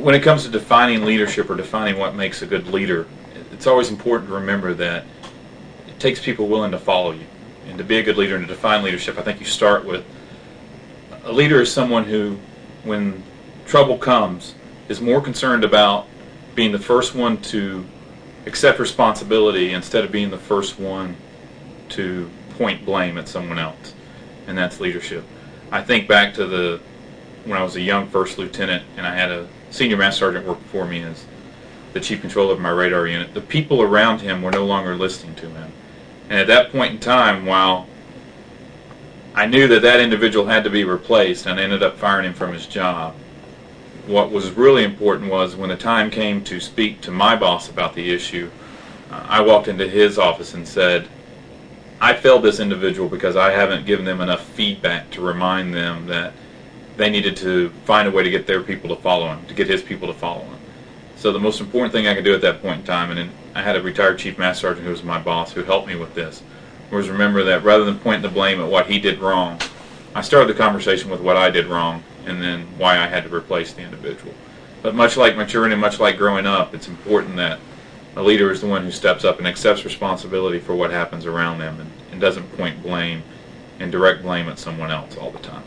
when it comes to defining leadership or defining what makes a good leader, it's always important to remember that it takes people willing to follow you. And to be a good leader and to define leadership, I think you start with a leader is someone who, when trouble comes, is more concerned about being the first one to accept responsibility instead of being the first one to point blame at someone else. And that's leadership. I think back to when I was a young first lieutenant and I had a senior master sergeant work for me as the chief controller of my radar unit. The people around him were no longer listening to him. And at that point in time, while I knew that individual had to be replaced and I ended up firing him from his job, what was really important was when the time came to speak to my boss about the issue, I walked into his office and said, I failed this individual because I haven't given them enough feedback to remind them that they needed to find a way to get their people to follow him, to get his people to follow him. So the most important thing I could do at that point in time, and then I had a retired chief master sergeant who was my boss who helped me with this, was remember that rather than pointing the blame at what he did wrong, I started the conversation with what I did wrong and then why I had to replace the individual. But much like maturing and much like growing up, it's important that a leader is the one who steps up and accepts responsibility for what happens around them and doesn't point blame and direct blame at someone else all the time.